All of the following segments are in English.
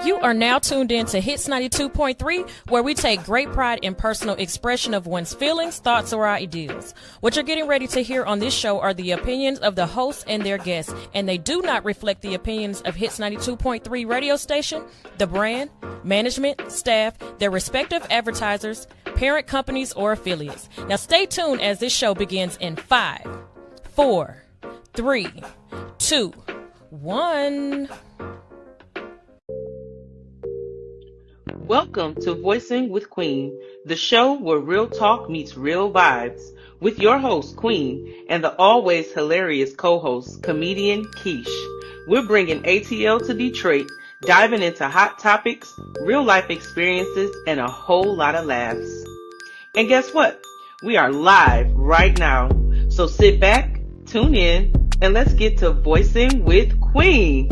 You are now tuned in to Hits 92.3, where we take great pride in personal expression of one's feelings, thoughts, or ideals. What you're getting ready to hear on this show are the opinions of the hosts and their guests, and they do not reflect the opinions of Hits 92.3 radio station, the brand, management, staff, their respective advertisers, parent companies, or affiliates. Now stay tuned as this show begins in 5, 4, 3, 2, 1. Welcome to Voicing with Queen, the show where real talk meets real vibes, with your host, Queen, and the always hilarious co-host, comedian Kesh. We're bringing ATL to Detroit, diving into hot topics, real-life experiences, and a whole lot of laughs. And guess what? We are live right now. So sit back, tune in, and let's get to Voicing with Queen.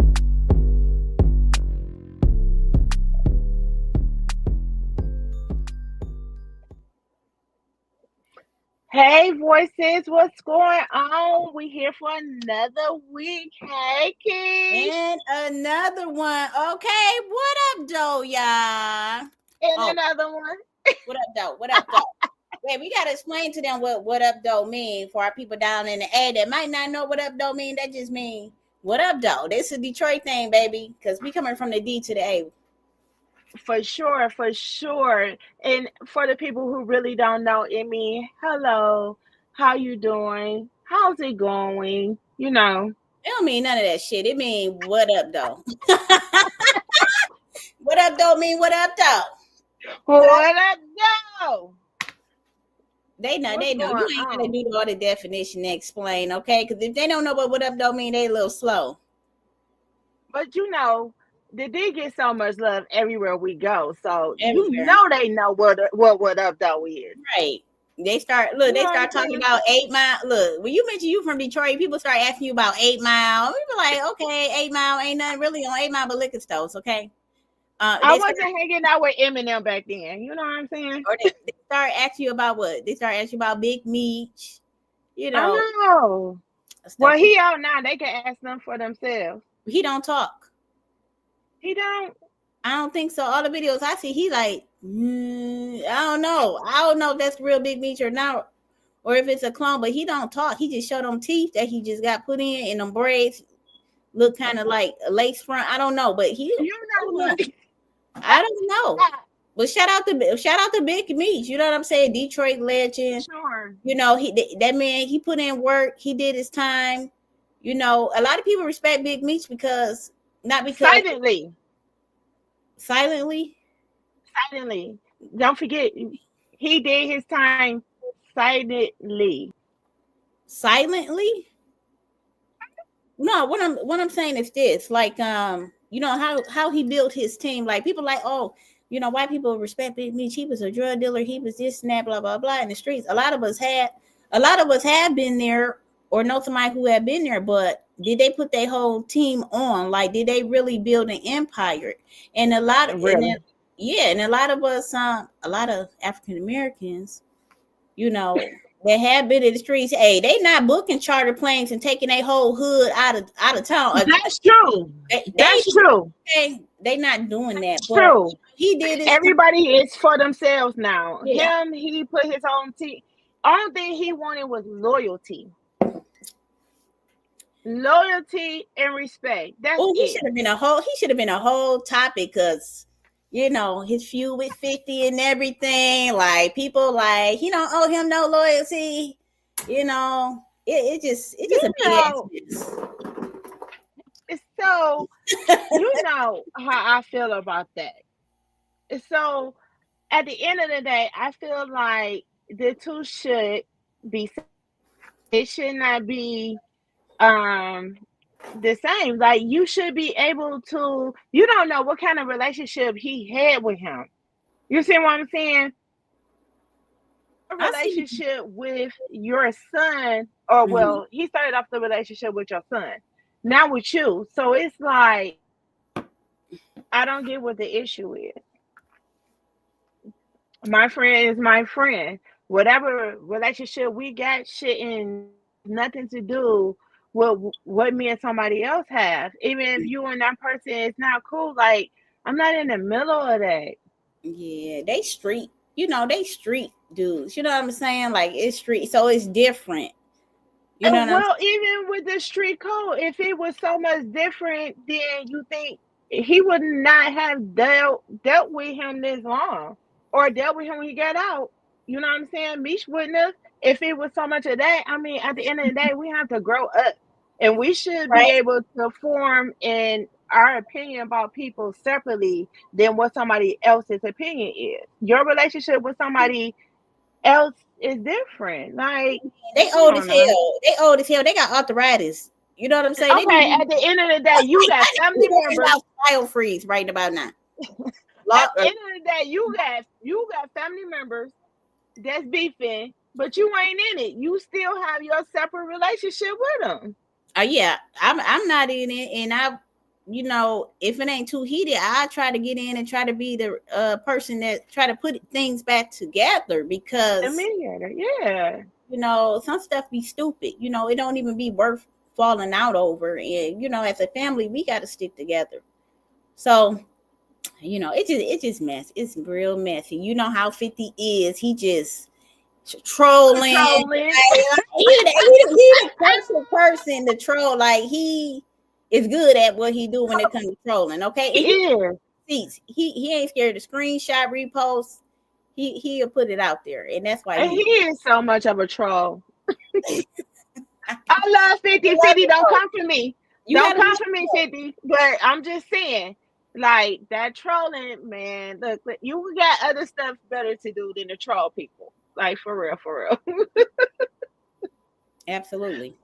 Hey, voices, what's going on? We here for another week. Hey, Kesh. And another one. Okay, what up, though, y'all? And another one. What up, though? What up, though? Wait, we gotta explain to them what up, though mean for our people down in the A that might not know what up, though mean. That just mean what up, though. This is a Detroit thing, baby, because we coming from the D to the A. For sure. And for the people who really don't know, it means hello, how you doing? How's it going? You know. It don't mean none of that shit. It mean what up, though. What up, though mean what up, though. What up, though? They know. You ain't gonna do all the definition and explain, okay? Because if they don't know what up, though mean, they a little slow. But you know, they did get so much love everywhere we go. So everywhere. You know they know what up though is. Right. They start talking about 8 Mile. Look, when you mention you from Detroit, people start asking you about 8 Mile. We be like, okay, 8 Mile ain't nothing really on 8 Mile but liquor stores, okay? I wasn't hanging out with Eminem back then. You know what I'm saying? Or they start asking you about what? They start asking you about Big Meech. You know. I know. Well, he out now. They can ask them for themselves. He don't talk. He don't. I don't think so. All the videos I see, he like, I don't know. I don't know if that's the real Big Meech or not, or if it's a clone. But he don't talk. He just showed them teeth that he just got put in, and them braids look kind of like a lace front. I don't know, but he. I don't know. But shout out to Big Meech. You know what I'm saying? Detroit legend. Sure. You know that man. He put in work. He did his time. You know, a lot of people respect Big Meech because. Not because silently. Don't forget, he did his time silently. No, what I'm saying is this, like you know how he built his team. Like people like, oh, you know, white people respect Big Meech. He was a drug dealer. He was this and that, blah blah blah in the streets. A lot of us have been there or know somebody who had been there, but. Did they put their whole team on? Like, did they really build an empire? And a lot of and a lot of us, a lot of African Americans, you know, that have been in the streets. Hey, they not booking charter planes and taking their whole hood out of town. That's true. That's true. They not doing that. That's true. He did it. Everybody is for themselves now. Yeah. He put his own team. Only thing he wanted was loyalty. Loyalty and respect. That's he should have been a whole topic because you know his feud with 50 and everything. Like people like he don't owe him no loyalty. You know, it just a big ass. So you know how I feel about that. So at the end of the day, I feel like the two should be. It should not be. The same. Like you should be able to. You don't know what kind of relationship he had with him. You see what I'm saying? A relationship with your son, or well, he started off the relationship with your son, not with you. So it's like I don't get what the issue is. My friend is my friend. Whatever relationship we got, shouldn't nothing to do what me and somebody else have. Even if you and that person is not cool, like I'm not in the middle of that. Yeah, they street. They street dudes. You know what I'm saying? Like it's street, so it's different. You know what I'm saying? Even with the street code, if it was so much different, then you think he would not have dealt with him this long, or dealt with him when he got out. You know what I'm saying? Mish wouldn't have if it was so much of that. I mean, at the end of the day, we have to grow up, and we should be Right. able to form our opinion about people separately than what somebody else's opinion is. Your relationship with somebody else is different. Like, They I old don't as know. hell. They old as hell. They got arthritis. You know what I'm saying? They Okay, be at the end of the day, you got family members. Style freeze right about now. At the end of the day, you got family members that's beefing, but you ain't in it. You still have your separate relationship with them. Yeah, I'm not in it, and if it ain't too heated, I try to get in and try to be the person that try to put things back together, because The mediator, yeah. Some stuff be stupid. It don't even be worth falling out over, and as a family, we got to stick together. So, it just messy. It's real messy. You know how 50 is. He just trolling. He the perfect person to troll. Like, he is good at what he do when it comes to trolling. Okay, he ain't scared to screenshot, repost. He'll put it out there, and that's why he is so much of a troll. I love 50. 50, don't come for me. Don't come for me, 50. But I'm just saying, like, that trolling, man. Look, you got other stuff better to do than to troll people. Like, for real. Absolutely.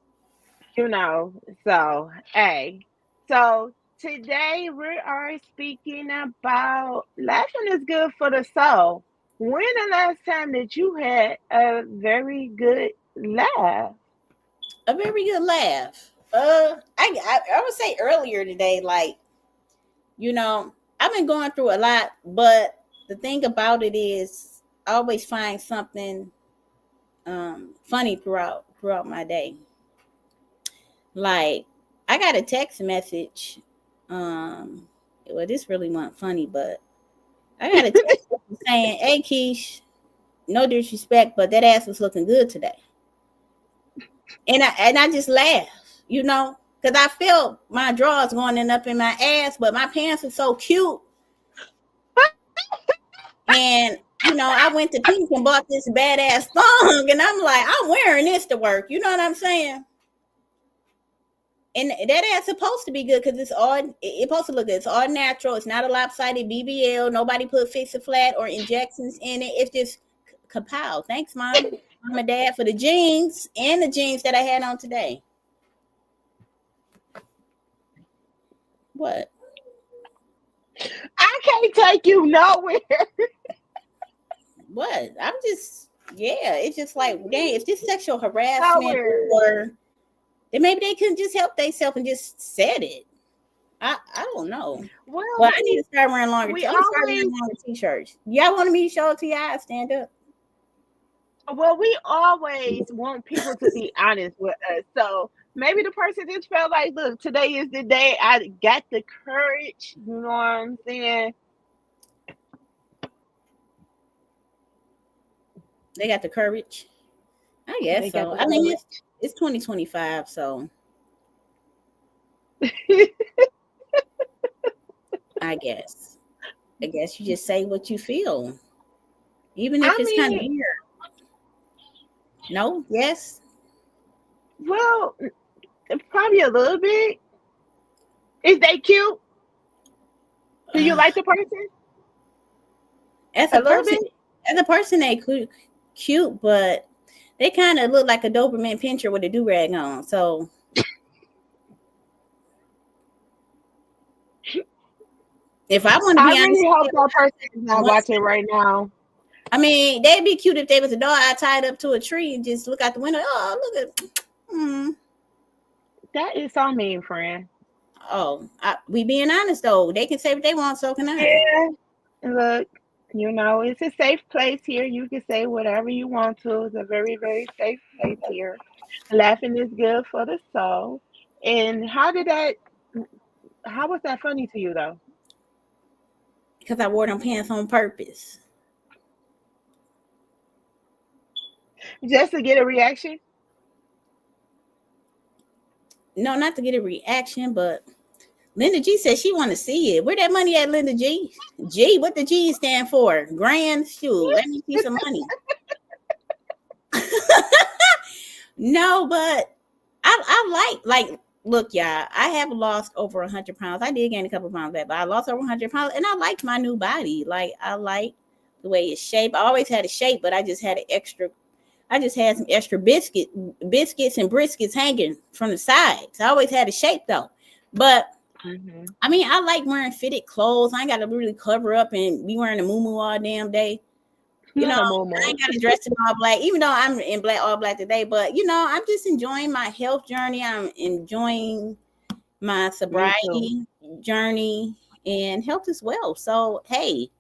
So, hey. So, today we are speaking about laughing is good for the soul. When the last time that you had a very good laugh? A very good laugh. I would say earlier today, like, I've been going through a lot, but the thing about it is I always find something funny throughout my day. Like, I got a text message. Well, this really wasn't funny, but I got a text message saying, "Hey, Kesh, no disrespect, but that ass was looking good today." And I just laughed, because I felt my drawers going up in my ass, but my pants were so cute. And I went to Pink and bought this badass thong, and I'm like, I'm wearing this to work. You know what I'm saying? And that ass supposed to be good because it's supposed to look good. It's all natural. It's not a lopsided BBL. Nobody put fix it flat or injections in it. It's just kapow. Thanks, Mom and Dad, for the jeans and the jeans that I had on today. What? I can't take you nowhere. What? I'm just, it's just like, dang, if this sexual harassment or then maybe they couldn't just help themselves and just said it. I don't know. Well, I need to start wearing longer t-shirts. Y'all want me to show it to y'all? Stand up. Well, we always want people to be honest with us. So maybe the person just felt like, look, today is the day I got the courage. You know what I'm saying? They got the courage. I guess so. I mean, it's 2025, so I guess you just say what you feel, even if it's kind of weird. No? Yes? Well, probably a little bit. Is they cute? Do you like the person? As a person, they cute, but they kind of look like a Doberman Pinscher with a do-rag on. So if I want to be honest, I really hope that person is not watching right now. I mean, they'd be cute if they was a dog I tied up to a tree and just look out the window. Oh, look at that is so mean, friend. Oh, we being honest though. They can say what they want, so can I. Yeah. Look, it's a safe place here. You can say whatever you want to. It's a very, very safe place here. Laughing is good for the soul. And how was that funny to you though? because I wore them pants on purpose. Just to get a reaction? No, not to get a reaction, but Linda G said she want to see it. Where that money at, Linda G? G, what the G stand for? Grand shoe. Let me see some money. No, but I like look, y'all. I have lost over 100 pounds. I did gain a couple of pounds back, but I lost over 100 pounds, and I like my new body. Like I like the way it's shaped. I always had a shape, but I just had some extra biscuits and briskets hanging from the sides. I always had a shape though, but. Mm-hmm. I mean, I like wearing fitted clothes. I ain't got to really cover up and be wearing a muumuu all damn day. You know, I ain't got to dress in all black, even though I'm in all black today. But, you know, I'm just enjoying my health journey. I'm enjoying my sobriety journey and health as well. So, hey,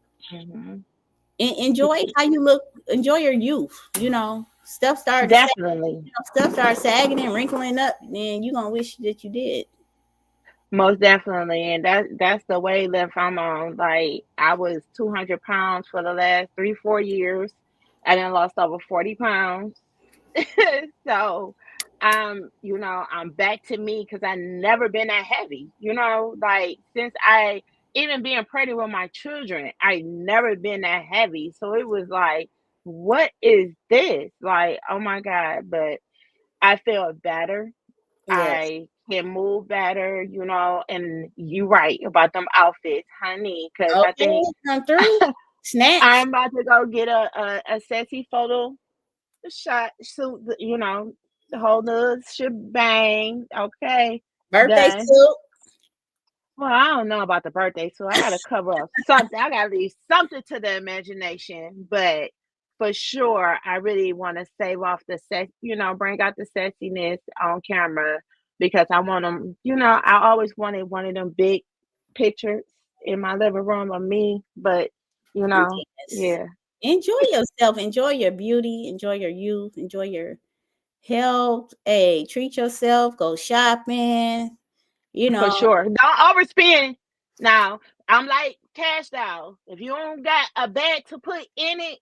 enjoy how you look. Enjoy your youth. You know, stuff starts sagging and wrinkling up, and you're going to wish that you did. Most definitely. And that's the way that I'm on. Like, I was 200 pounds for the last 3-4 years. I then lost over 40 pounds. So, you know, I'm back to me because I never been that heavy. You know, like since I even being pregnant with my children, I never been that heavy. So it was like, what is this? Like, oh my God. But I feel better. Yes. I can move better, you know, and you're right about them outfits, honey, because I think I'm about to go get a sexy photo shot suit, you know, the whole nother shebang. Okay. Birthday suit. Well, I don't know about the birthday suit. I gotta cover up something. I gotta leave something to the imagination, but for sure, I really want to save off the sex, you know, bring out the sexiness on camera because I want them, you know, I always wanted one of them big pictures in my living room of me, but you know, yeah. Enjoy yourself, enjoy your beauty, enjoy your youth, enjoy your health. Hey, treat yourself, go shopping, you know. For sure. Don't overspend. Now, I'm like Cash Doll. If you don't got a bag to put in it,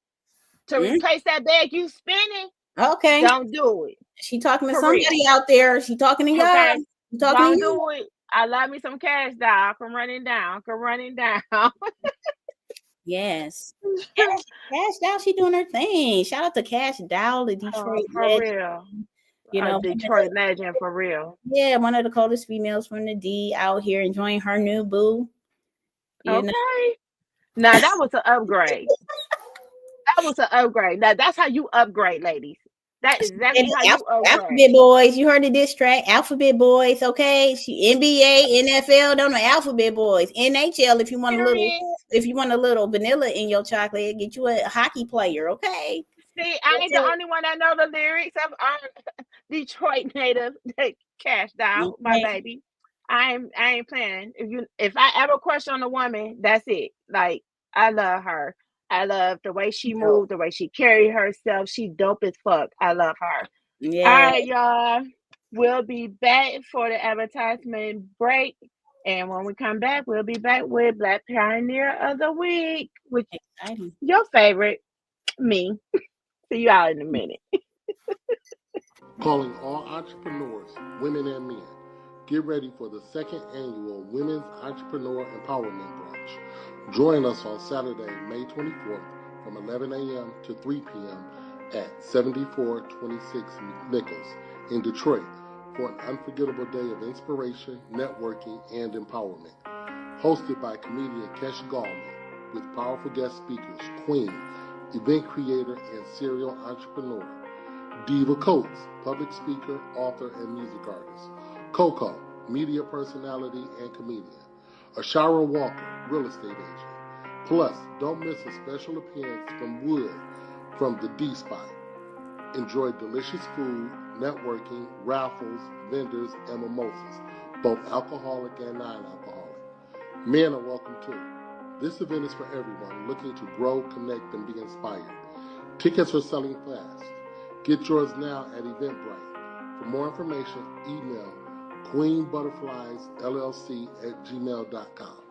to replace that bag you spending, okay, don't do it. She talking to somebody out there. She talking to y'all. Okay. Don't do it. I love me some Cash Doll. Come running down. Yes. Cash Doll, she doing her thing. Shout out to Cash Doll, the Detroit for legend. Real. You know, Detroit legend for real. Yeah, one of the coldest females from the D out here enjoying her new boo. You know? Now that was an upgrade. Now that's how you upgrade, ladies. That is exactly how you upgrade. Alphabet Boys, you heard the diss track. Alphabet Boys, okay. She NBA, NFL, don't know Alphabet Boys. NHL, if you want a little vanilla in your chocolate, get you a hockey player, okay. See, I ain't the only one that know the lyrics of Detroit native Cash Doll, my baby. I ain't playing. If I ever question a woman, that's it. Like, I love her. I love the way she moved, the way she carried herself. She dope as fuck. I love her. Yeah. All right, y'all. We'll be back for the advertisement break. And when we come back, we'll be back with Black Pioneer of the Week, which is your favorite, me. See you all in a minute. Calling all entrepreneurs, women and men. Get ready for the second annual Women's Entrepreneur Empowerment Brunch. Join us on Saturday, May 24th from 11 a.m. to 3 p.m. at 7426 Nichols in Detroit for an unforgettable day of inspiration, networking, and empowerment. Hosted by comedian Kesh with powerful guest speakers, Queen, event creator and serial entrepreneur, Diva Coates, public speaker, author, and music artist, Coco, media personality and comedian, Ashara Walker, real estate agent. Plus, don't miss a special appearance from Wood from the D Spot. Enjoy delicious food, networking, raffles, vendors, and mimosas, both alcoholic and non-alcoholic. Men are welcome too. This event is for everyone looking to grow, connect, and be inspired. Tickets are selling fast. Get yours now at Eventbrite. For more information, email queenbutterfliesllc@gmail.com.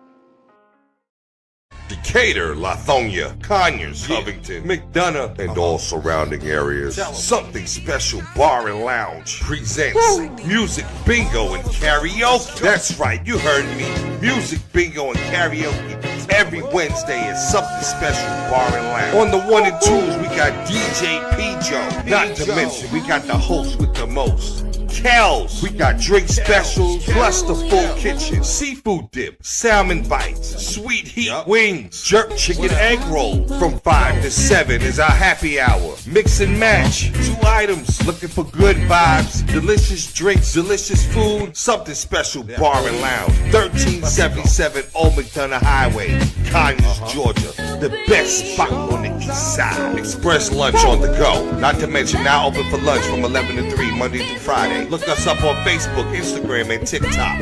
The Decatur, Lithonia, Conyers, Covington, McDonough, and all surrounding areas. Something Special Bar and Lounge presents Music Bingo and Karaoke. That's right, you heard me. Music Bingo and Karaoke every Wednesday at Something Special Bar and Lounge. On the 1 and 2s, we got DJ P. Joe. Not to mention, we got the host with the most, Kels. We got drink specials, plus the full kitchen, seafood dip, salmon bites, sweet heat wings, jerk chicken egg roll. From 5 to 7 is our happy hour. Mix and match, 2 items, looking for good vibes, delicious drinks, delicious food. Something Special Bar and Lounge, 1377 Old McDonough Highway, Conyers, Georgia. The best spot on the east side. Express lunch on the go. Not to mention now open for lunch from 11 to 3 Monday through Friday. Look us up on Facebook, Instagram, and TikTok.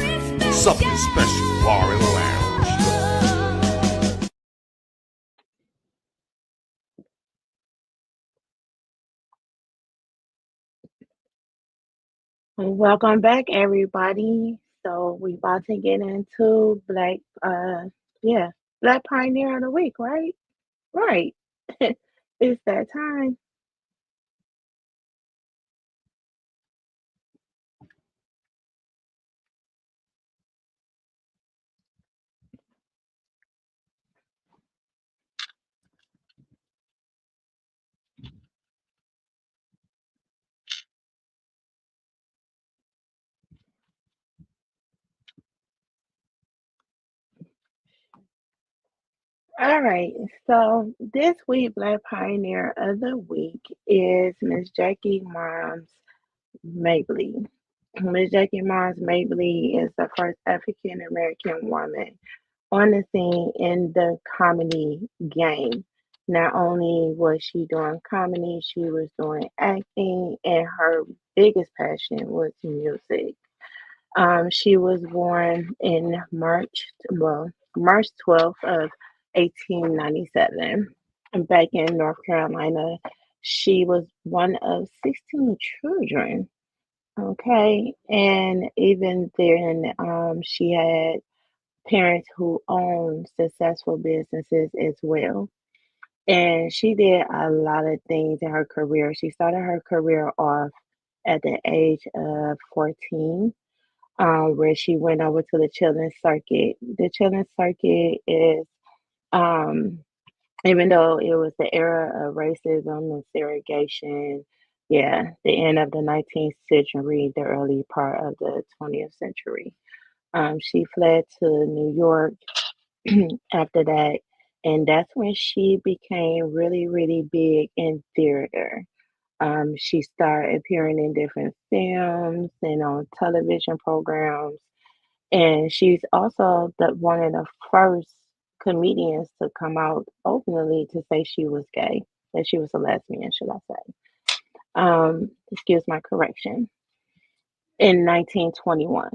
Something Special Bar and Lounge. Welcome back, everybody. So we about to get into Black Pioneer of the Week, right? Right. It's that time. All right. So this week, Black Pioneer of the Week is Miss Jackie Moms Mabley. Miss Jackie Moms Mabley is the first African American woman on the scene in the comedy game. Not only was she doing comedy, she was doing acting, and her biggest passion was music. She was born in March 12th of 1897. And back in North Carolina, she was one of 16 children. Okay, and even then, she had parents who owned successful businesses as well. And she did a lot of things in her career. She started her career off at the age of 14, where she went over to the children's circuit. The children's circuit is, um, even though it was the era of racism and segregation, yeah, the end of the 19th century, the early part of the 20th century. She fled to New York after that, and that's when she became really, really big in theater. She started appearing in different films and on television programs. And she's also one of the first comedians to come out openly to say she was gay, that she was a lesbian, should I say. Excuse my correction, in 1921.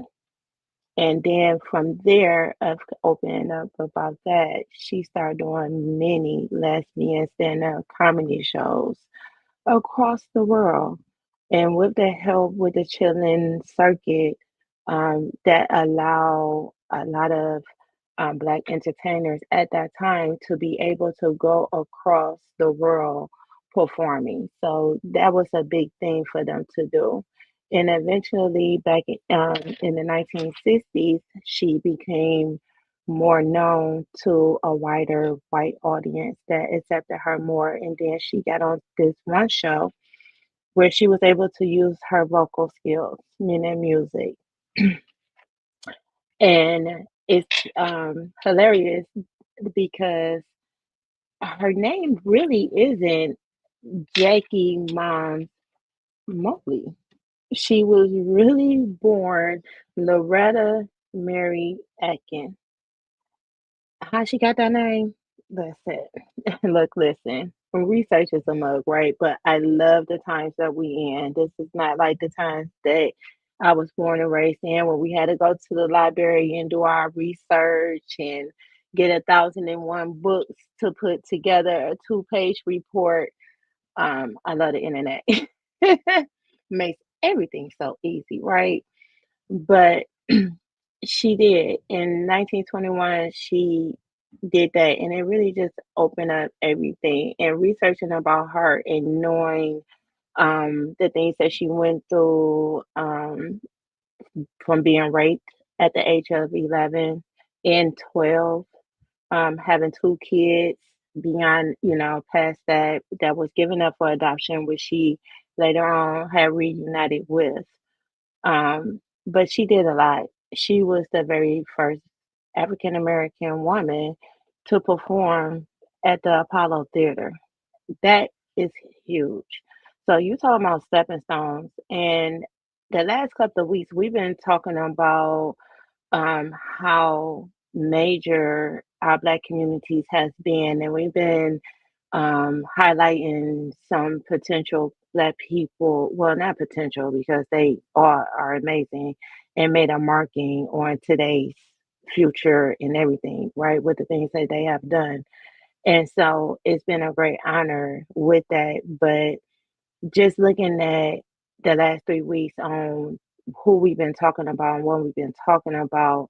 And then from there, of opening up about that, she started doing many lesbian stand-up comedy shows across the world. And with the help with the children's circuit, that allow a lot of Black entertainers at that time to be able to go across the world performing. So that was a big thing for them to do. And eventually, back in the 1960s, she became more known to a wider white audience that accepted her more. And then she got on this one show where she was able to use her vocal skills, meaning music. And it's hilarious because her name really isn't Jackie Mons Mobley. She was really born Loretta Mary Atkin. How she got that name? That's it. Look, listen, research is a mug, right? But I love the times that we in. This is not like the times that I was born and raised in, where we had to go to the library and do our research and get 1,001 books to put together a 2-page report. I love the internet. Makes everything so easy, right? But she did. In 1921, she did that, and it really just opened up everything. And researching about her and knowing the things that she went through, from being raped at the age of 11 and 12, having two kids beyond, past that, that was given up for adoption, which she later on had reunited with. But she did a lot. She was the very first African American woman to perform at the Apollo Theater. That is huge. So you talking about stepping stones, and the last couple of weeks we've been talking about how major our Black communities has been, and we've been highlighting some potential Black people. Well, not potential because they are amazing and made a marking on today's future and everything, right? With the things that they have done. And so it's been a great honor with that. But just looking at the last 3 weeks on who we've been talking about and what we've been talking about,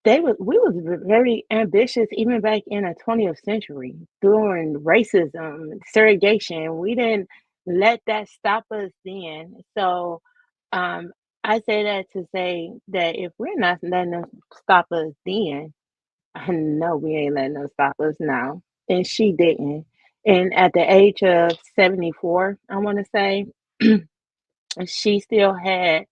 we was very ambitious even back in the 20th century during racism, segregation. We didn't let that stop us then. So I say that to say that if we're not letting them stop us then, I know we ain't letting them stop us now. And she didn't. And at the age of 74, I want to say, she still had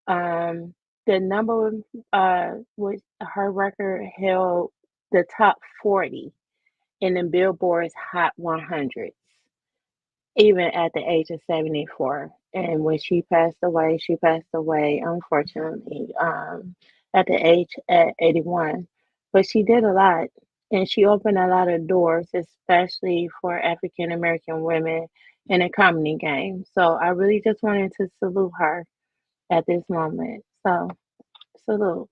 the number was her record held the top 40 in the Billboard's Hot 100, even at the age of 74. And when she passed away, unfortunately, at the age at 81. But she did a lot, and she opened a lot of doors, especially for African American women in the comedy game. So I really just wanted to salute her at this moment. So salute.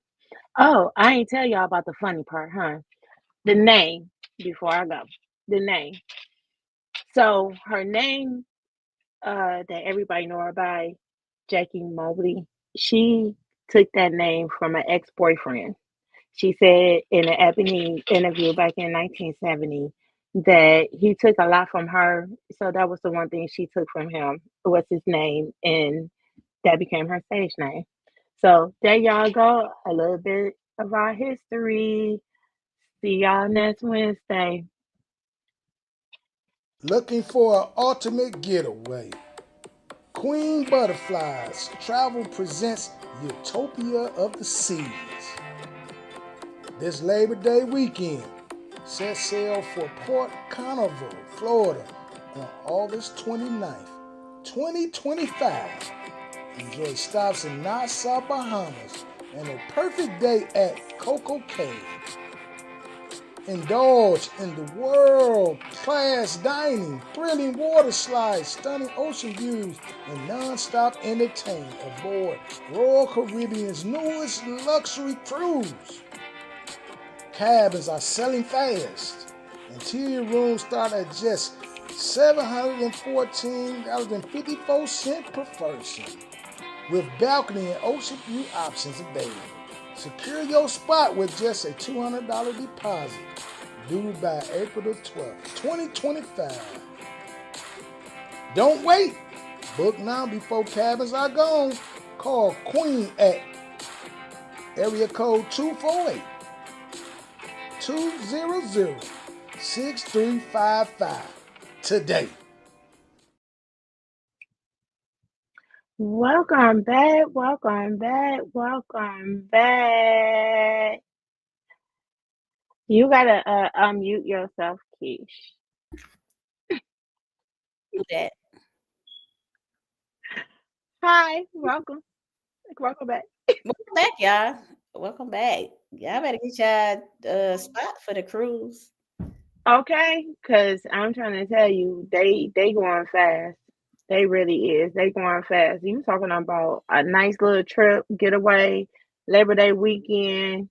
Oh, I ain't tell y'all about the funny part, huh? The name before I go. The name. So her name, that everybody know her by, Jackie Mobley. She took that name from an ex-boyfriend. She said in an Ebony interview back in 1970 that he took a lot from her. So that was the one thing she took from him was his name, and that became her stage name. So there y'all go, a little bit of our history. See y'all next Wednesday. Looking for an ultimate getaway? Queen Butterflies Travel presents Utopia of the Seas. This Labor Day weekend, set sail for Port Canaveral, Florida on August 29th, 2025. Enjoy stops in Nassau, Bahamas, and a perfect day at Coco Cay. Indulge in the world-class dining, thrilling water slides, stunning ocean views, and non-stop entertainment aboard Royal Caribbean's newest luxury cruise. Cabins are selling fast. Interior rooms start at just $714.54 per person, with balcony and ocean view options available. Secure your spot with just a $200 deposit, due by April the 12th, 2025. Don't wait. Book now before cabins are gone. Call Queen at area code 248-200-6355 today. Welcome back, welcome back, welcome back. You gotta unmute yourself, Keish. Do that. Hi, welcome. Welcome back. Welcome back, y'all. Welcome back. Y'all better get y'all spot for the cruise. Okay, because I'm trying to tell you, they going fast. They really is. They going fast. You talking about a nice little trip, getaway, Labor Day weekend,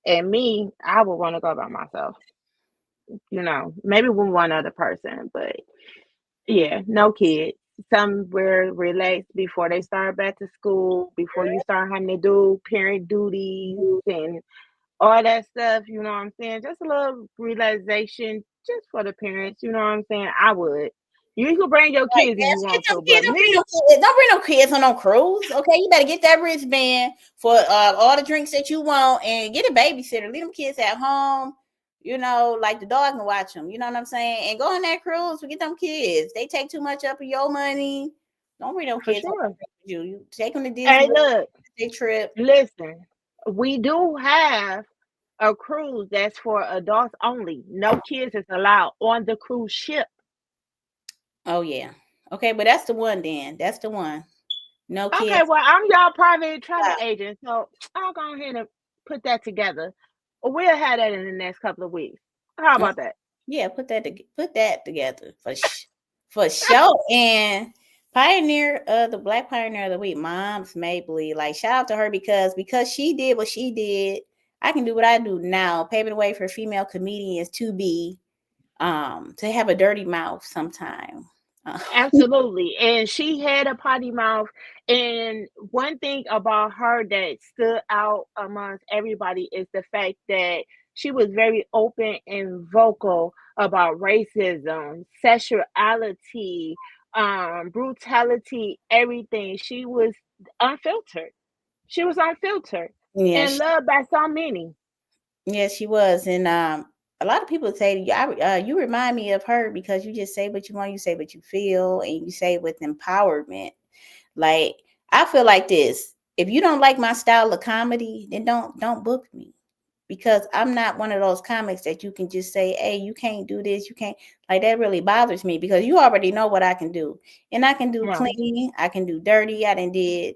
and me, I would want to go by myself. Maybe with one other person, but yeah, no kids. Somewhere relaxed before they start back to school, before you start having to do parent duties and all that stuff, you know what I'm saying? Just a little realization just for the parents, you know what I'm saying? I would. You can bring your Like, kids if you get want some to, kids. but me, Don't bring no kids on no cruise. Okay, you better get that wristband for all the drinks that you want, and get a babysitter. Leave them kids at home. You know, like the dog can watch them. You know what I'm saying? And go on that cruise. Forget them kids. They take too much up of your money. Don't bring no for kids on sure. you. You take them to Hey, Disney. look, They trip. listen, we do have a cruise that's for adults only. No kids is allowed on the cruise ship. Oh yeah. Okay, but that's the one. Then that's the one. No Okay, kids. well, I'm y'all private travel agent, so I'll go ahead and put that together. We'll have that in the next couple of weeks. How about that? Yeah, put that together for sure. And pioneer the Black Pioneer of the Week, Moms Mabley. Like, shout out to her because she did what she did. I can do what I do now, paving the way for female comedians to be to have a dirty mouth sometime. Absolutely. And she had a potty mouth. And one thing about her that stood out amongst everybody is the fact that she was very open and vocal about racism, sexuality, brutality, everything. She was unfiltered. She was unfiltered Yeah, and loved by so many. yeah, she was. And a lot of people say you remind me of her because you just say what you want, you say what you feel, and you say with empowerment. Like, I feel like this. If you don't like my style of comedy, then don't book me. Because I'm not one of those comics that you can just say, hey, you can't do this, you can't. Like, that really bothers me because you already know what I can do. And I can do Right. clean, I can do dirty. I did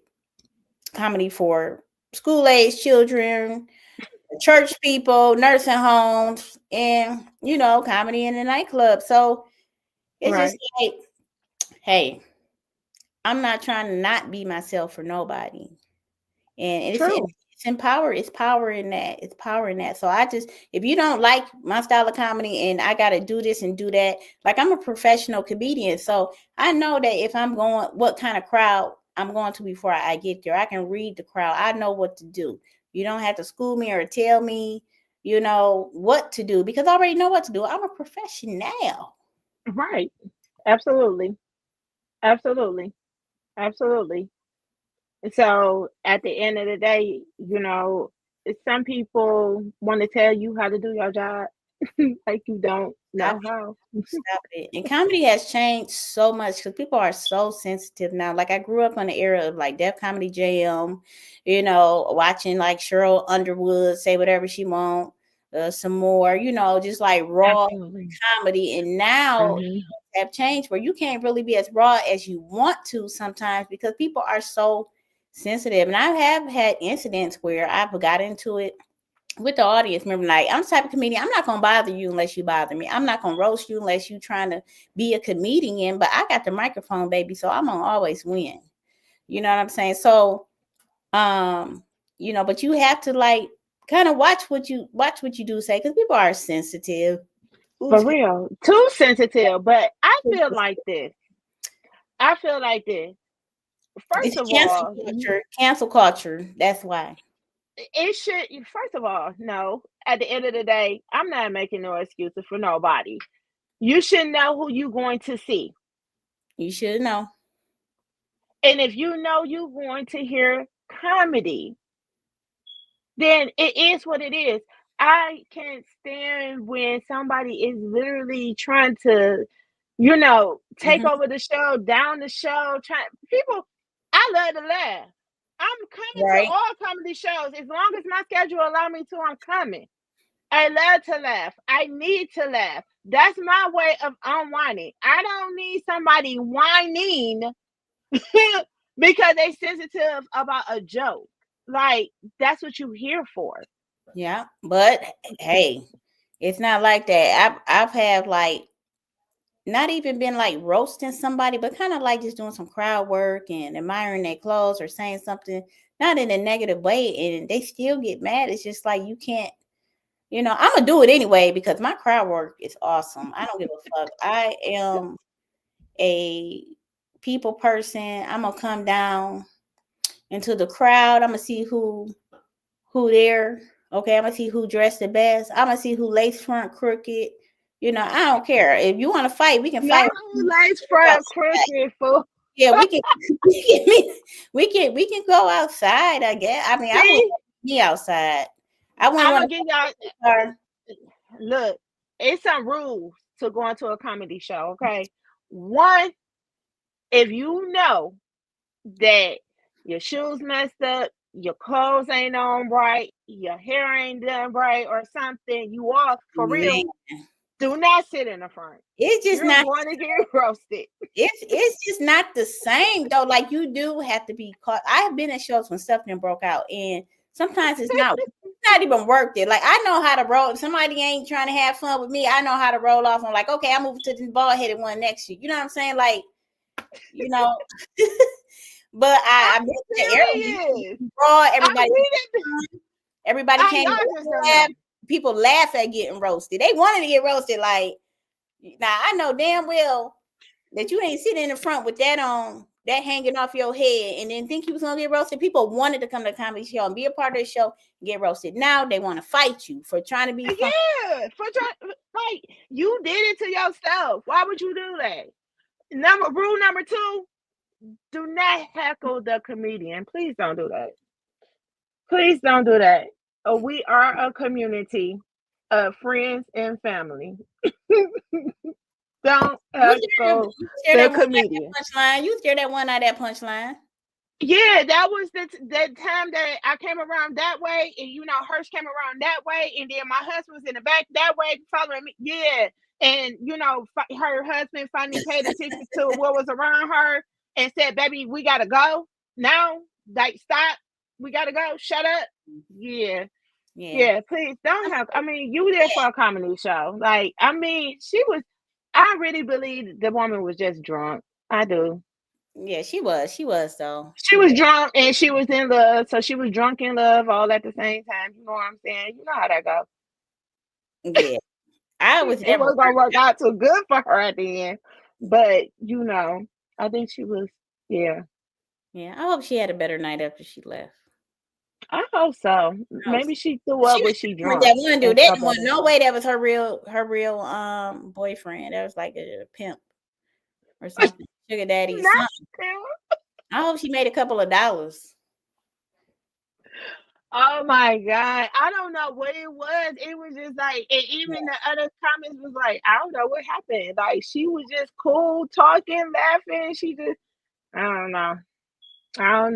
comedy for school age children, church people, nursing homes, and comedy in the nightclub. So it's just Right. like, hey, I'm not trying to not be myself for nobody. And True. it's power in that. It's power in that. So if you don't like my style of comedy and I got to do this and do that, like, I'm a professional comedian. So I know that if I'm going, what kind of crowd I'm going to before I get there. I can read the crowd. I know what to do. You don't have to school me or tell me, what to do because I already know what to do. I'm a professional. Right. Absolutely. Absolutely. Absolutely. So at the end of the day, some people want to tell you how to do your job, like you don't Stop know how. Stop it. And comedy has changed so much because people are so sensitive now. Like, I grew up in the era of like Def Comedy Jam, watching like Cheryl Underwood say whatever she want, some more, just like raw Absolutely. comedy. And now Hmm. have changed where you can't really be as raw as you want to sometimes because people are so sensitive. And I have had incidents where I've got into it with the audience member, like, I'm the type of comedian, I'm not gonna bother you unless you bother me. I'm not gonna roast you unless you trying to be a comedian, but I got the microphone, baby, so I'm gonna always win. You know what I'm saying? So but you have to like kind of watch what you do say because people are sensitive. For Who's real. Too sensitive. But I feel like this. I feel like this. it's First of cancel all, culture, cancel culture. That's why. it should, first of all, no. At the end of the day, I'm not making no excuses for nobody. You should know who you're going to see. You should know. And if you know you're going to hear comedy, then it is what it is. I can't stand when somebody is literally trying to, take Mhm. over the show, down the show. People, I love to laugh. I'm coming to Right. all comedy shows as long as my schedule allow me to. I'm coming. I love to laugh. I need to laugh. That's my way of unwinding. I don't need somebody whining because they sensitive about a joke. Like, that's what you here for. Yeah, but hey, it's not like that. I've had like not even been like roasting somebody, but kind of like just doing some crowd work and admiring their clothes or saying something not in a negative way, and they still get mad. It's just like, you can't, I'm gonna do it anyway because my crowd work is awesome. I don't give a fuck. I am a people person. I'm gonna come down into the crowd. I'm gonna see who there. Okay, I'm gonna see who dressed the best. I'm gonna see who lace front crooked. You know, I don't care. If you want to fight, we can fight. Lace front crooked, fool. Yeah, we can we can go outside, I guess. I mean, I wouldn't be outside. I wouldn't want to get y'all. Look, it's some rules to going to a comedy show, okay? One, if you know that your shoes messed up, your clothes ain't on right, your hair ain't done right, or something, you off for real. Do not sit in the front. It's just You're going to get roasted. It's just not the same though. Like you do have to be caught. I have been at shows when stuff done broke out, and sometimes it's not even worth it. Like I know how to roll. If somebody ain't trying to have fun with me, I know how to roll off. I'm like, okay, I'm moving to this bald headed one next to you. You know what I'm saying? Like, you know. But I everybody came. People laugh at getting roasted. They wanted to get roasted. Like, now I know damn well that you ain't sitting in the front with that on, that hanging off your head, and then think you was gonna get roasted. People wanted to come to the comedy show and be a part of the show and get roasted. Now they want to fight you for trying to be funny. Yeah, for trying like you did it to yourself. Why would you do that? Rule number 2. Do not heckle the comedian. Please don't do that. Please don't do that. We are a community of friends and family. Don't heckle the comedian. You hear that one out that punchline? Yeah, that was the time that I came around that way, and Hirsch came around that way, and then my husband was in the back that way following me. Yeah, and her husband finally paid attention to what was around her and said, "Baby, we gotta go now. Like, stop. We gotta go. Shut up." Yeah. Please don't have. I mean, you there for a comedy show? Like, I mean, I really believe the woman was just drunk. I do. Yeah, she was. She was though. She was drunk and she was in love, so she was drunk in love all at the same time. You know what I'm saying? You know how that goes. Yeah, I was. It was gonna work out too good for her at the end, but I think she was. Yeah. Yeah, I hope she had a better night after she left. I hope so. Maybe she threw up when she drunk. That one dude, that one, no way that was her real boyfriend. That was like a pimp or something. Sugar daddy. I hope she made a couple of dollars. Oh my God. I don't know what it was. It was just like, and even the other comments was like, I don't know what happened. Like, she was just cool, talking, laughing. She just, I don't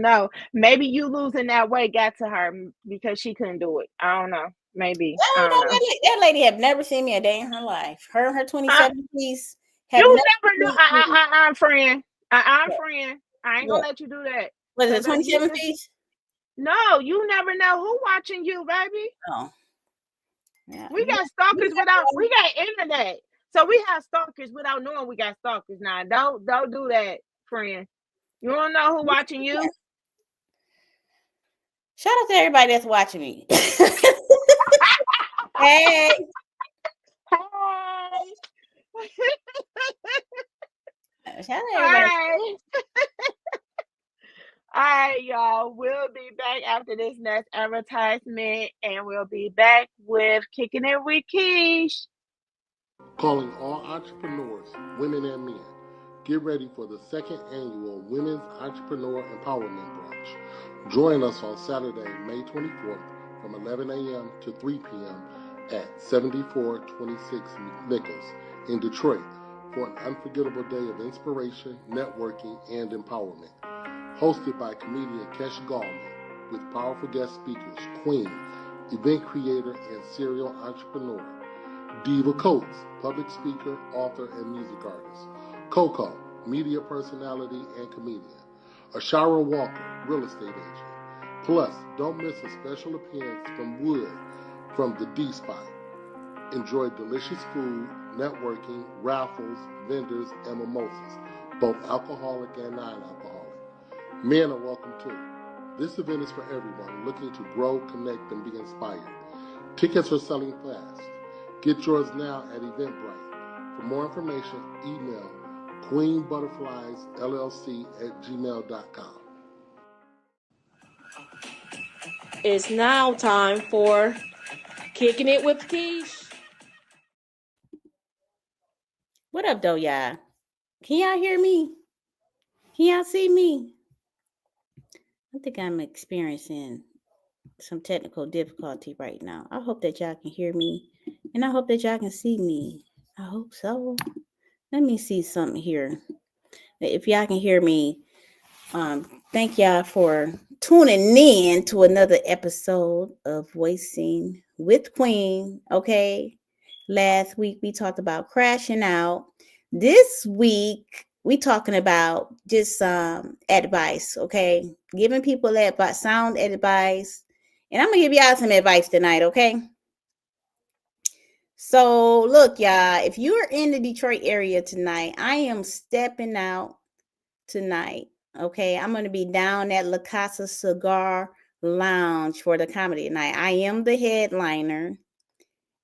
know. Maybe you losing that weight got to her because she couldn't do it. I don't know. Maybe. I don't know. That lady have never seen me a day in her life. Her and her 27 piece. You never knew. I'm friend. I'm friend. I ain't gonna let you do that. Was it 27 piece? No, you never know who watching you, baby. Oh. Yeah. We got stalkers we got internet. So we have stalkers without knowing we got stalkers now. Don't do that, friend. You don't know who watching you? Shout out to everybody that's watching me. Hey. Shout out everybody. All right, y'all. We'll be back after this next advertisement, and we'll be back with Kicking It with Kesh. Calling all entrepreneurs, women and men. Get ready for the 2nd annual Women's Entrepreneur Empowerment Brunch. Join us on Saturday, May 24th from 11 a.m. to 3 p.m. at 7426 Nichols in Detroit for an unforgettable day of inspiration, networking, and empowerment. Hosted by comedian Kesh with powerful guest speakers Queen, event creator and serial entrepreneur, Diva Coates, public speaker, author, and music artist, Coco, media personality and comedian, Ashara Walker, real estate agent. Plus, don't miss a special appearance from Wood from the D Spot. Enjoy delicious food, networking, raffles, vendors, and mimosas, both alcoholic and non-alcoholic. Men are welcome too. This event is for everyone looking to grow, connect, and be inspired. Tickets are selling fast. Get yours now at Eventbrite. For more information, email queenbutterfliesllc@gmail.com. It's now time for Kicking it with Kesh. What up, though, y'all? Can y'all hear me? Can y'all see me? I think I'm experiencing some technical difficulty right now. I hope that y'all can hear me, and I hope that y'all can see me. I hope so. Let me see something here. If y'all can hear me, thank y'all for tuning in to another episode of Voicing with Queen. Okay, last week we talked about crashing out. This week we talking about just advice. Okay, giving people advice, sound advice, and I'm gonna give y'all some advice tonight. Okay. So look, y'all, if you're in the Detroit area tonight, I am stepping out tonight. Okay, I'm going to be down at La Casa Cigar Lounge for the comedy night. I am the headliner,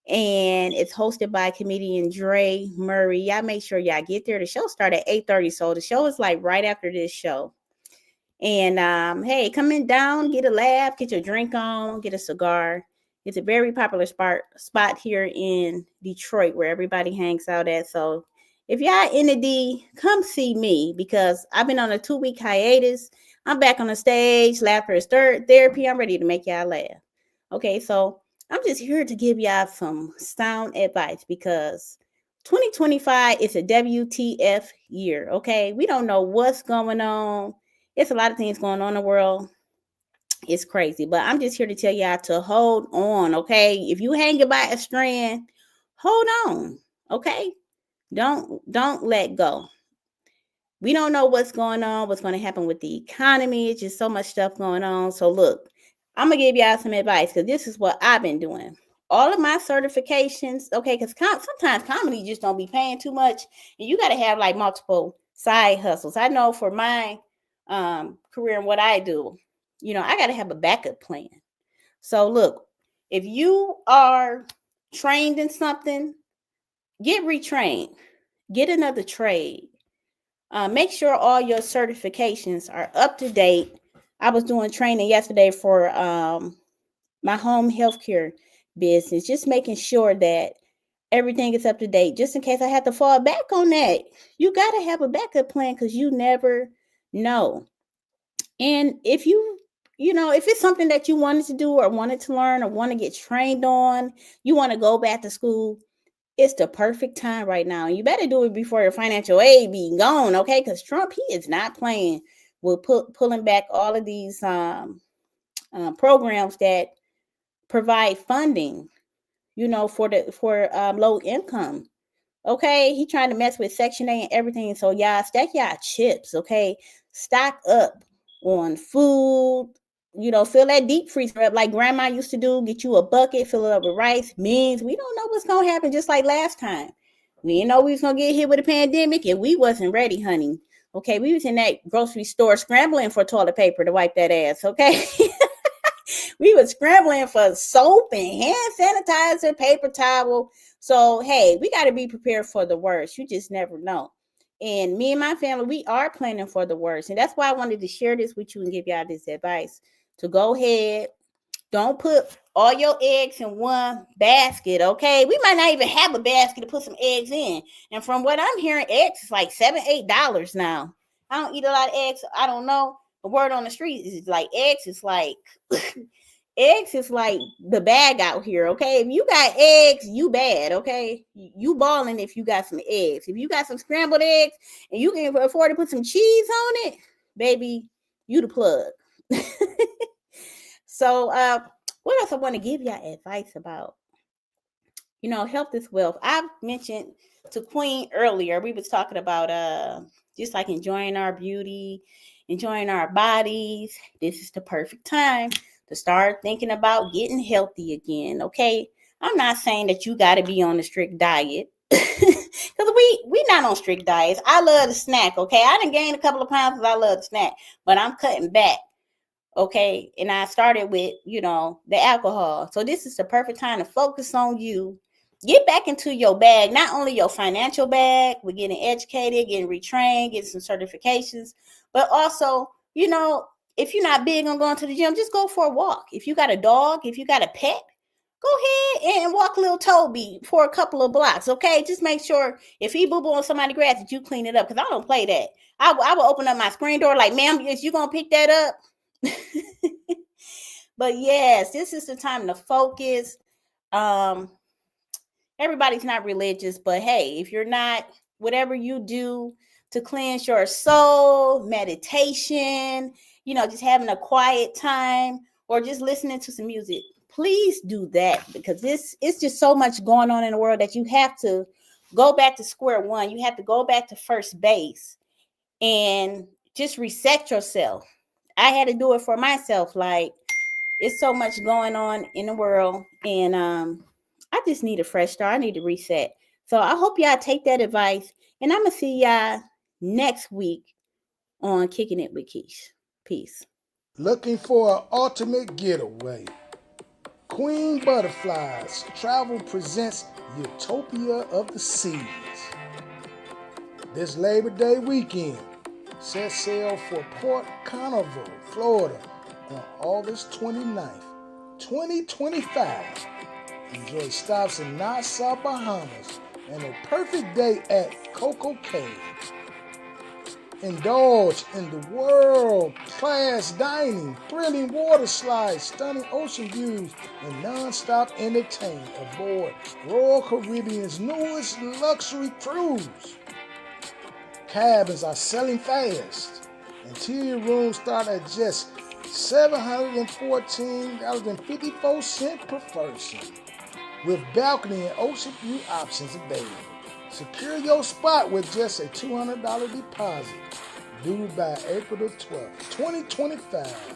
and it's hosted by comedian Dre Murray. Y'all make sure y'all get there. The show started at 8:30, so the show is like right after this show. And hey, come in down, get a laugh, get your drink on, get a cigar. It's a very popular spot here in Detroit where everybody hangs out at. So if y'all in the D, come see me because I've been on a 2-week hiatus. I'm back on the stage. Laughter is therapy. I'm ready to make y'all laugh. Okay, so I'm just here to give y'all some sound advice because 2025 is a WTF year. Okay, we don't know what's going on. It's a lot of things going on in the world. It's crazy, but I'm just here to tell y'all to hold on, okay? If you hanging by a strand, hold on, okay? Don't let go. We don't know what's going on, what's going to happen with the economy. It's just so much stuff going on. So look, I'm going to give y'all some advice because this is what I've been doing. All of my certifications, okay, because sometimes comedy just don't be paying too much, and you got to have like multiple side hustles. I know for my career and what I do, you know, I got to have a backup plan. So look, if you are trained in something, get retrained, get another trade. Make sure all your certifications are up to date. I was doing training yesterday for my home healthcare business, just making sure that everything is up to date, just in case I have to fall back on that. You got to have a backup plan because you never know. And if if it's something that you wanted to do or wanted to learn or want to get trained on, you want to go back to school, it's the perfect time right now. You better do it before your financial aid be gone, okay? Because Trump, he is not playing with pulling back all of these programs that provide funding, for low income. Okay, he trying to mess with Section 8 and everything. So y'all stack y'all chips, okay? Stock up on food. Fill that deep freezer up like grandma used to do. Get you a bucket, fill it up with rice, beans. We don't know what's gonna happen, just like last time. We didn't know we was gonna get hit with a pandemic, and we wasn't ready, honey. Okay, we was in that grocery store scrambling for toilet paper to wipe that ass, okay? We were scrambling for soap and hand sanitizer, paper towel. So, hey, we got to be prepared for the worst. You just never know. And me and my family, we are planning for the worst. And that's why I wanted to share this with you and give y'all this advice to go ahead. Don't put all your eggs in one basket, okay? We might not even have a basket to put some eggs in. And from what I'm hearing, eggs is like $7-8 now. I don't eat a lot of eggs. So I don't know. The word on the street is like eggs is like eggs is like the bag out here, okay? If you got eggs, you bad, okay? You balling if you got some eggs. If you got some scrambled eggs and you can afford to put some cheese on it, baby, you the plug. So, what else I want to give y'all advice about? Health is wealth. I mentioned to Queen earlier, we was talking about just like enjoying our beauty, enjoying our bodies. This is the perfect time to start thinking about getting healthy again, okay? I'm not saying that you got to be on a strict diet because we not on strict diets. I love to snack, okay? I done gained a couple of pounds because I love to snack, but I'm cutting back, okay? And I started with, the alcohol. So this is the perfect time to focus on you. Get back into your bag, not only your financial bag, we're getting educated, getting retrained, getting some certifications, but also, if you're not big on going to the gym, just go for a walk. If you got a dog, if you got a pet, go ahead and walk little Toby for a couple of blocks, okay? Just make sure if he boo-boo on somebody's grass that you clean it up, because I don't play that. I will open up my screen door like, ma'am, is you gonna pick that up? But yes, this is the time to focus. Everybody's not religious, but hey, if you're not, whatever you do to cleanse your soul, meditation, just having a quiet time or just listening to some music, please do that, because it's just so much going on in the world that you have to go back to square one. You have to go back to first base and just reset yourself. I had to do it for myself. Like, it's so much going on in the world, and I just need a fresh start. I need to reset. So I hope y'all take that advice, and I'm gonna see y'all next week on Kicking It with Kesh. Peace. Looking for an ultimate getaway? Queen Butterflies Travel presents Utopia of the Seas. This Labor Day weekend, set sail for Port Canaveral, Florida on August 29th, 2025. Enjoy stops in Nassau, Bahamas, and a perfect day at Coco Cay. Indulge in the world-class dining, thrilling water slides, stunning ocean views, and non-stop entertainment aboard Royal Caribbean's newest luxury cruise. Cabins are selling fast. Interior rooms start at just $714.54 per person, with balcony and ocean view options available. Secure your spot with just a $200 deposit, due by April the 12th, 2025.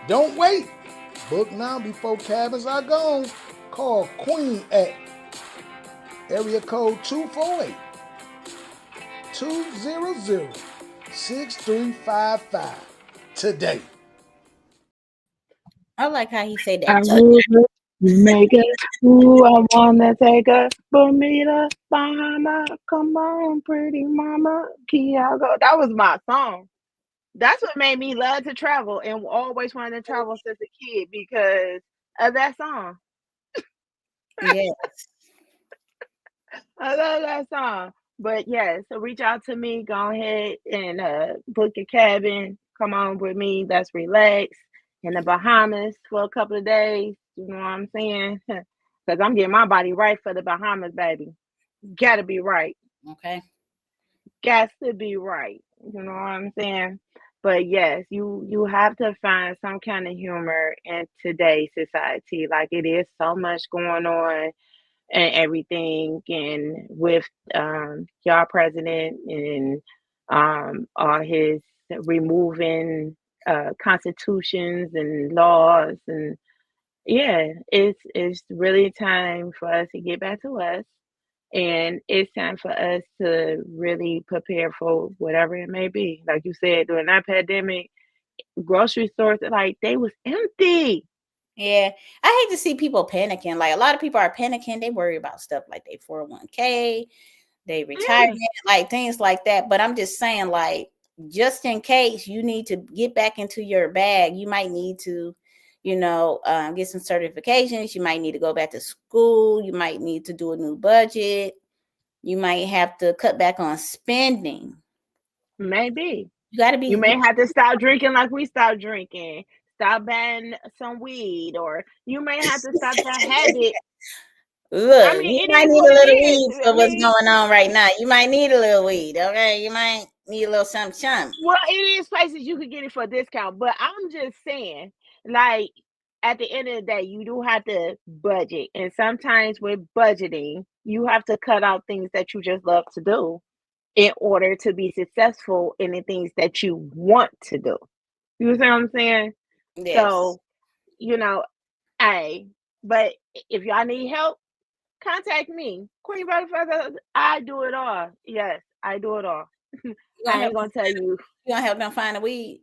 Don't wait. Book now before cabins are gone. Call Queen at area code 248-200-6355 today. I like how he said I that. will make it. Ooh, I wanna take a Bermuda, Bahama. Come on, pretty mama. Kiago. That was my song. That's what made me love to travel and always wanted to travel since a kid, because of that song. Yes. I love that song. But yeah, so reach out to me. Go ahead and book your cabin. Come on with me. Let's relax in the Bahamas for a couple of days. You know what I'm saying? Because I'm getting my body right for the Bahamas, baby. Gotta be right. Okay. Got to be right. You know what I'm saying? But yes, you have to find some kind of humor in today's society. Like, it is so much going on and everything, and with y'all president and all his removing constitutions and laws, and yeah, it's really time for us to get back to us, and it's time for us to really prepare for whatever it may be. Like you said, during that pandemic, grocery stores, like, they was empty. Yeah, I hate to see people panicking. Like, a lot of people are panicking. They worry about stuff like their 401k, they retirement, like things like that. But I'm just saying, like, just in case you need to get back into your bag, you might need to, get some certifications. You might need to go back to school. You might need to do a new budget. You might have to cut back on spending. Maybe. You got to be. You may have to stop drinking like we stopped drinking. Stop buying some weed, or you may have to stop that habit. Look, I mean, you it might is need what a it little is. weed for what's going on right now. You might need a little weed, okay? You might need a little something. Well, it is places you could get it for a discount, but I'm just saying, like, at the end of the day, you do have to budget, and sometimes with budgeting, you have to cut out things that you just love to do in order to be successful in the things that you want to do. You know what I'm saying? Yes. So, hey, but if y'all need help, contact me. Queen Butterfly, I do it all. Yes, I do it all. I ain't gonna tell you. You gonna help them find a weed?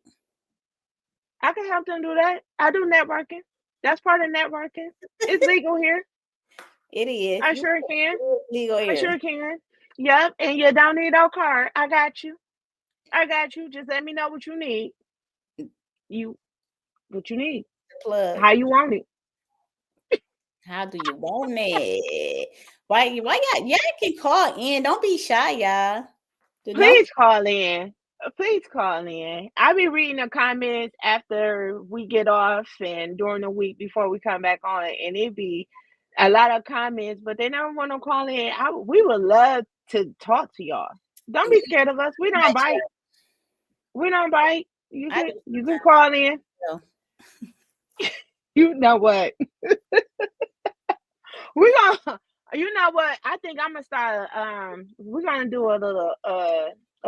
I can help them do that. I do networking. That's part of networking. It's legal here. It is. I sure can. Legal here. I sure can. Yep. And you don't need no card. I got you. Just let me know what you need. What you need. Plug. How you want it. How do you want it? Why y'all can call in. Don't be shy, y'all. Please call in. Please call in. I'll be reading the comments after we get off and during the week before we come back on. And it be a lot of comments, but they never want to call in. We would love to talk to y'all. Don't be scared of us. We don't bite. We don't bite. You can call in. You know what? We're gonna, you know what? I think I'm gonna start. We're gonna do a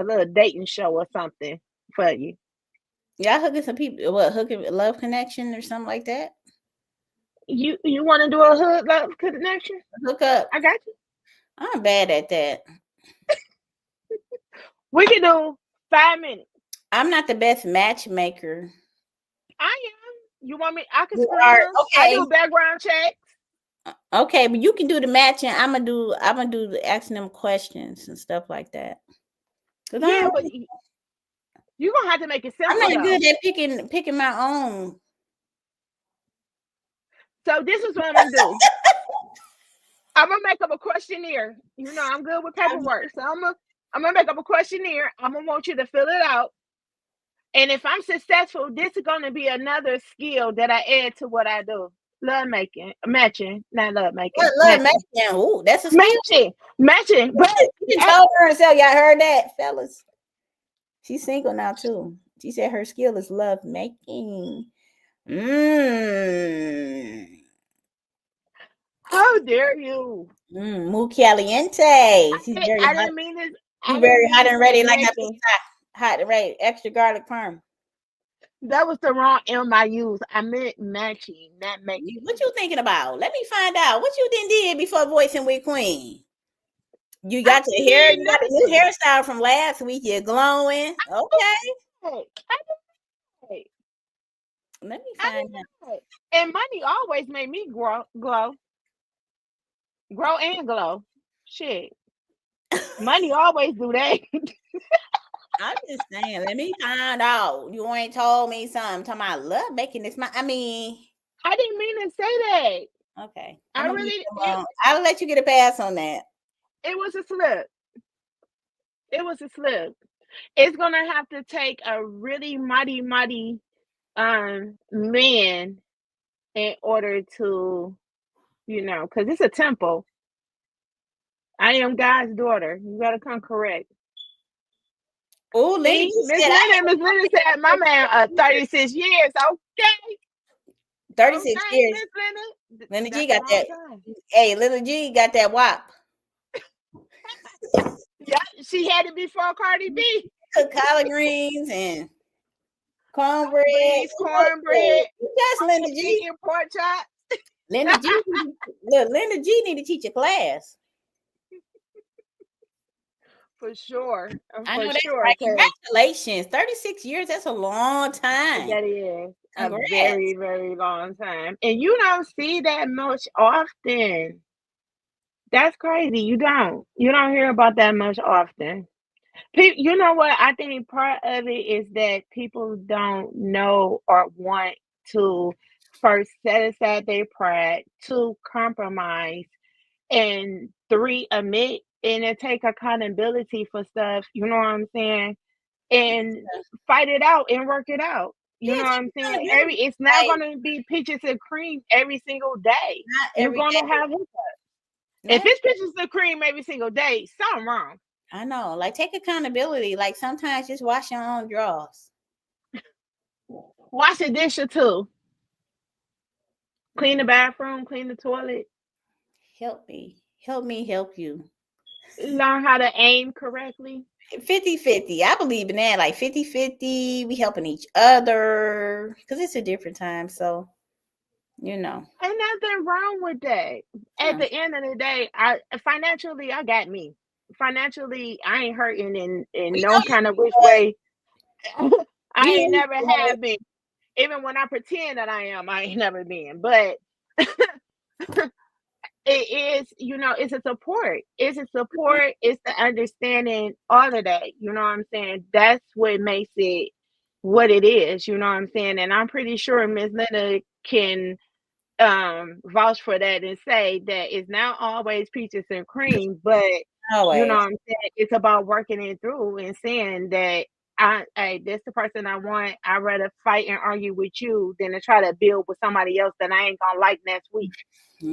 little dating show or something for you. Y'all hooking some people. What, hooking love connection or something like that? You want to do a hood love connection? Hook up. I got you. I'm bad at that. We can do 5 minutes. I'm not the best matchmaker. I am. You want me? I can You screen are, them. okay. I do background checks. Okay, but you can do the matching. I'm gonna do the asking them questions and stuff like that. Yeah, but you're gonna have to make it simple. I'm not good at picking my own. So this is what I'm gonna do. I'm gonna make up a questionnaire. You know, I'm good with paperwork, so I'm gonna make up a questionnaire. I'm gonna want you to fill it out. And if I'm successful, this is gonna be another skill that I add to what I do. Love making, matching, not love making. Love matching. Ooh, that's a skill. Matching. But you told her herself. Y'all heard that, fellas? She's single now too. She said her skill is love making. How dare you? Muy caliente. She's very hot. I didn't mean this. She's very hot and ready, like a pizza. Hot and ready, extra garlic parm. That was the wrong M I used. I meant matching, not making. What you thinking about? Let me find out. What you did before voicing with Queen? You got your hair. You got a new hairstyle from last week. You're glowing. Okay. Let me find out. And money always made me grow and glow. Shit. Money always do that. I'm just saying, let me find out. You ain't told me something. Talking about love making this. I didn't mean to say that. Okay. I'll let you get a pass on that. It was a slip. It's gonna have to take a really mighty man in order to, because it's a temple. I am God's daughter. You gotta come correct. Oh, Miss Linda said my man 36 years. Okay. 36 years. Linda G got that. Hey, Little G got that WAP. Yeah, she had it before Cardi B. Cook collard greens and cornbread. That's Linda G. Pork chop. Linda G need to teach a class. For sure. I know that's right. Congratulations. 36 years, that's a long time. That is a very, very long time. And you don't see that much often. That's crazy. You don't hear about that much often. You know what? I think part of it is that people don't know or want to first set aside their pride, 2, compromise, and 3, admit and take accountability for stuff. You know what I'm saying? And fight it out and work it out. You know what I'm saying? It's not going to be peaches and cream every single day. You're going to have hiccups. If it's peaches and cream every single day, something wrong. I know. Like, take accountability. Like, sometimes just wash your own drawers. Wash the dish or 2. Clean the bathroom, clean the toilet. Help me help you. Learn how to aim correctly. 50-50. I believe in that. Like 50-50. We helping each other because it's a different time. So, ain't nothing wrong with that. At the end of the day, financially, I got me. Financially, I ain't hurting in no kind of which way. I ain't never have been. Even when I pretend that I am, I ain't never been. But it is, it's a support. It's a support. It's the understanding all of that. You know what I'm saying? That's what makes it what it is. You know what I'm saying? And I'm pretty sure Miss Linda can vouch for that and say that it's not always peaches and cream, but you know Always. what I'm saying? It's about working it through and saying that hey, this the person I want. I'd rather fight and argue with you than to try to build with somebody else that I ain't gonna like next week. You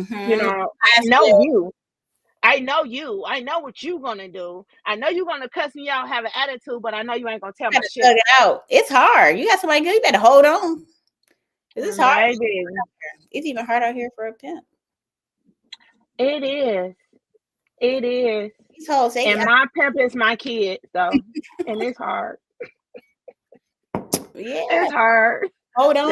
Mm-hmm. know, I know you. I know you. I know what you gonna do. I know you're gonna cuss me out, have an attitude, but I know you ain't gonna tell my shit. It out. It's hard. You got somebody good, you better hold on. It's hard. Baby. It's even hard out here for a pimp. It is. It is. These hoes say, and my pimp is my kid, so and it's hard. Yeah, it's hard. Hold on.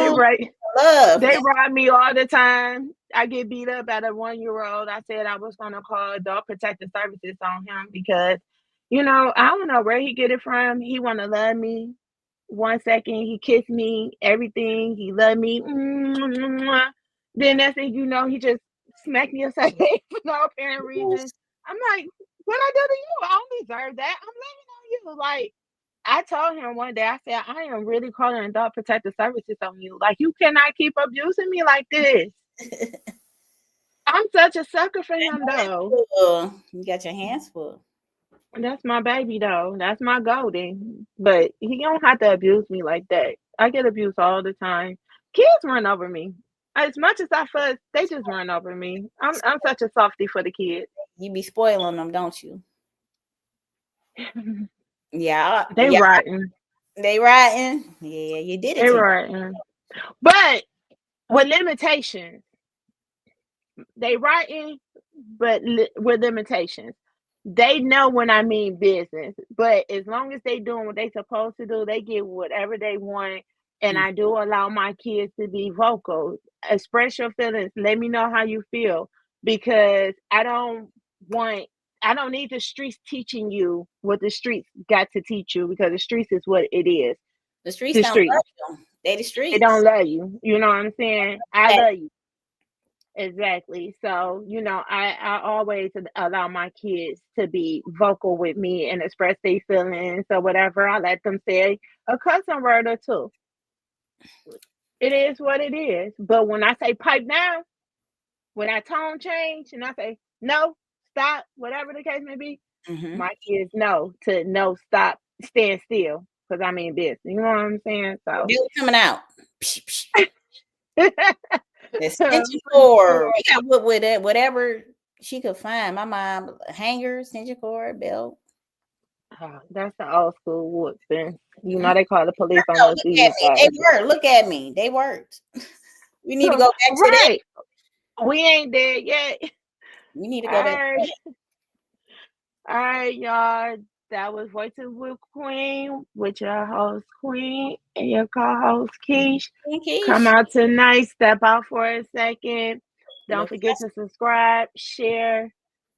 They ride me all the time. I get beat up at a 1-year-old. I said I was gonna call Adult Protective Services on him because, you know, I don't know where he get it from. He wanna love me. 1 second, he kissed me, everything. He loved me. Then next thing you know, he just smacked me upside the head for no apparent reason. I'm like, what I do to you? I don't deserve that. I'm loving on you. Like, I told him one day, I said, I am really calling Adult Protective Services on you. Like, you cannot keep abusing me like this. I'm such a sucker for him, though. You got your hands full. That's my baby, though. That's my golden. But he don't have to abuse me like that. I get abused all the time. Kids run over me. As much as I fuss, they just run over me. I'm such a softie for the kids. You be spoiling them, don't you? Yeah. They rotten. They rotten. Yeah, you did it. They rotten. But with limitations. They rotten, but with limitations. They know when I mean business. But as long as they doing what they supposed to do, they get whatever they want. And I do allow my kids to be vocal. Express your feelings. Let me know how you feel. Because I don't need the streets teaching you what the streets got to teach you, because the streets is what it is. The streets don't love you. They the streets. They don't love you. You know what I'm saying? I love you. Exactly. So, you know, I always allow my kids to be vocal with me and express their feelings or whatever. I let them say a cussing word or two. It is what it is. But when I say pipe down, when I tone change and I say no, stop, whatever the case may be, my kids know to no, stop, stand still, because I mean business. You know what I'm saying? So coming out. Extension cord. We got what with it, whatever she could find. My mom, hanger, extension cord, belt. Oh, that's the old school whooping. You know they call the police on those. They worked. Look at me. They worked. We need to go back to that. We ain't there yet. We need to go back. All right, y'all. That was Voices with Queen, with your host Queen and your co-host Kesh. Come out tonight. Step out for a second. Don't forget to subscribe, share,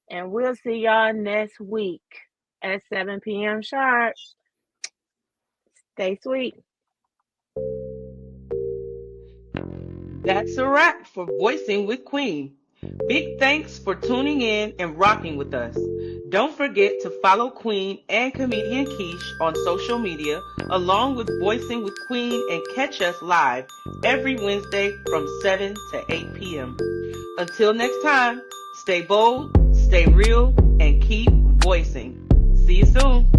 and we'll see y'all next week at 7 p.m. sharp. Stay sweet. That's a wrap for Voicing with Queen. Big thanks for tuning in and rocking with us. Don't forget to follow Queen and comedian Kesh on social media, along with Voicing with Queen, and catch us live every Wednesday from 7 to 8 p.m. Until next time, stay bold, stay real, and keep voicing. See you soon.